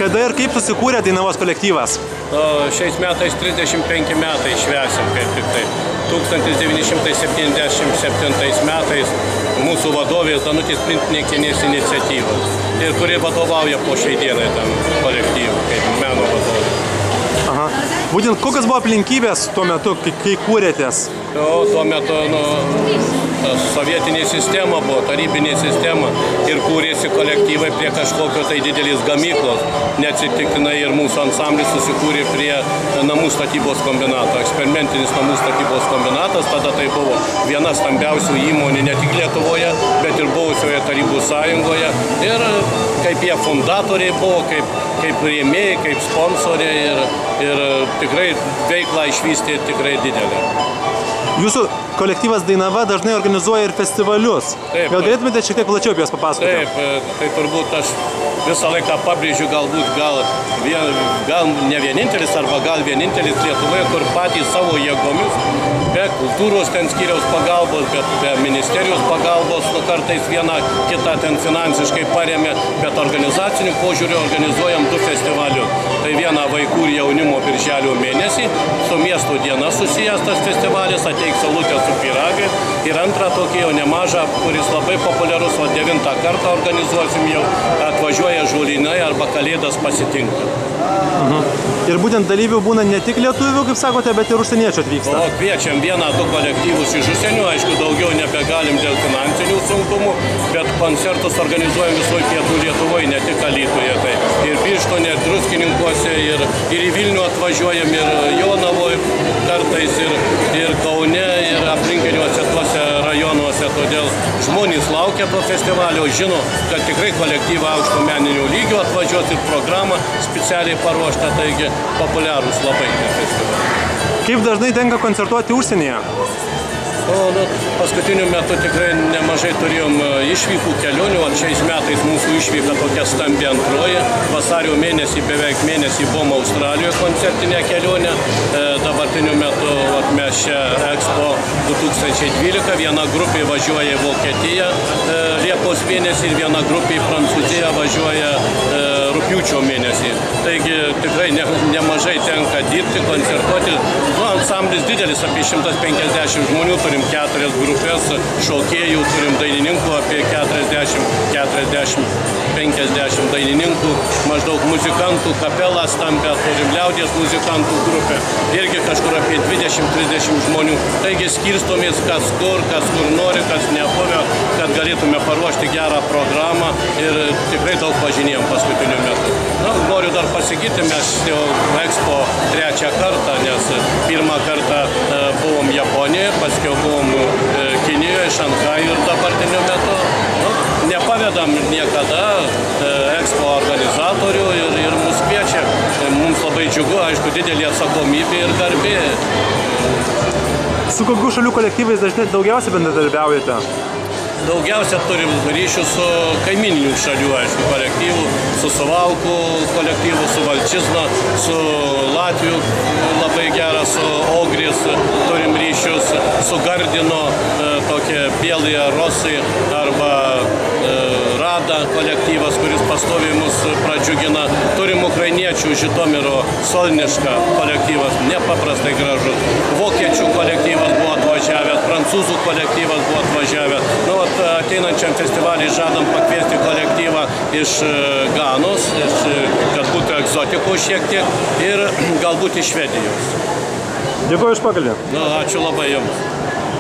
Kada ir kaip susikūrė Dainavos kolektyvas? Šiais metais 35 metai švęsim, kaip tik tai. 1977 metais mūsų vadovės Danutės Printniekienės iniciatyvos ir kuri vadovauja po šiai dienai tam kolektyvui, kaip meno vadovė. Aha. Būtent kokios buvo aplinkybės tuo metu, kai kūrėtės? Tuo metu sovietinė sistema buvo, tarybinė sistema ir kūrėsi kolektyvai prie kažkokio tai didelės gamyklos. Neatsitiktinai ir mūsų ansamblis susikūrė prie namų statybos kombinato, eksperimentinis namų statybos kombinatas. Tada tai buvo viena stambiausių įmonių ne tik Lietuvoje, bet ir buvusioje Tarybų sąjungoje. Ir kaip jie fundatoriai buvo, kaip rėmėjai, kaip sponsoriai ir tikrai veiklą išvystė tikrai didelė. Jūsų kolektyvas Dainava dažnai organizuoja ir festivalius. Taip. Gal galėtumėte šiek tiek plačiau apie juos papasakoti? Taip, tai turbūt aš visą laiką pabrėžiu, gal ne vienintelis arba gal vienintelis Lietuvoje, kur patys savo jėgomis, be kultūros ten skyriaus pagalbos, be ministerijos pagalbos, kartais vieną kitą ten finansiškai paremė, bet organizacinių požiūrių organizuojam 2 festivalius. Tai vieną vaikų ir jaunimo birželio mėnesį, su miesto diena susijęs tas festivalis, ateiks saulutė su pyragai, ir antrą tokį jau nemažą, kuris labai populiarus, 9 kartą organizuosim jau, atvažiuoja žolynai arba kalėdas pasitinkti. Ir būtent dalyvių būna ne tik lietuvių, kaip sakote, bet ir užsieniečių atvyksta. O kviečiam 1-2 kolektyvus iš užsienio, aišku, daugiau nebegalim dėl finansinių sunkumų, bet koncertus organizuojam visoje pietų Lietuvoje, ne tik Alytuje. Tai ir Birštone, ir Druskininkuose, ir į Vilnių atvažiuojam, ir Jonavoje kartais, ir Kaune, ir aplinkiniuose tuose rajonuose. Todėl žmonės laukia to festivalio, žino, kad tikrai kolektyva aukšto meninio lygio atvažiuos ir programą specialiai paruošta, taigi populiarūs labai tie festivaliai. Kaip dažnai tenka koncertuoti užsienyje? Paskutiniu metu tikrai nemažai turėjom išvykų kelionių, o šiais metais mūsų išvyka tokia stambi antroji. Vasario mėnesį, beveik mėnesį buvom Australijoje koncertinę kelionę. Dabartiniu metu mes čia Expo 2012, viena grupė važiuoja į Vokietiją Liepos mėnesį ir viena grupė į Prancūziją važiuoja rugpjūčio mėnesį. Taigi tikrai nemažai tenka dirbti, koncertuoti. Ansamblis didelis, apie 150 žmonių, turim 4 grupės šokėjų, turim dainininkų apie 40-50 dainininkų, maždaug muzikantų, kapelą stambę, turim liaudies muzikantų grupę, irgi kažkur apie 20-30 žmonių. Taigi skirstomės kas kur nori, kas nebuvę, kad galėtume paruošti gerą programą ir tikrai daug važinėjom paskutiniu metu. Noriu dar pasakyti, mes jau Expo 3 kartą, nes pirmą kartą buvom Japonijoje, paskiau buvom Kinijoje, Šanchajuje ir dabartiniu metu. Nepavedam niekada Expo organizatorių ir mus kviečia. Mums labai džiugu, aišku, didelė atsakomybė ir garbė. Su kokių šalių kolektyvais daugiausiai bendradarbiaujate? Daugiausia turim ryšių su kaimininių šalių, aišku, kolektyvų, su Suvalkų kolektyvu, su Valčizna, su Latvijų labai geras, su Ogris turim ryšius, su Gardino, tokie Bielija Rosai arba Rada kolektyvas, kuris pastoviai mus pradžiugina. Turim ukrainiečių Žitomiro Solniška kolektyvas, nepaprastai gražus. Vokiečių kolektyvas buvo atvažiavęs, prancūzų kolektyvas buvo atvažiavęs. Ateinančiam festivalį žadam pakviesti kolektyvą iš Ganos, kad būtų egzotikų šiek tiek ir galbūt iš Švedijos. Dėkuoju už pokalbį. Ačiū labai jums.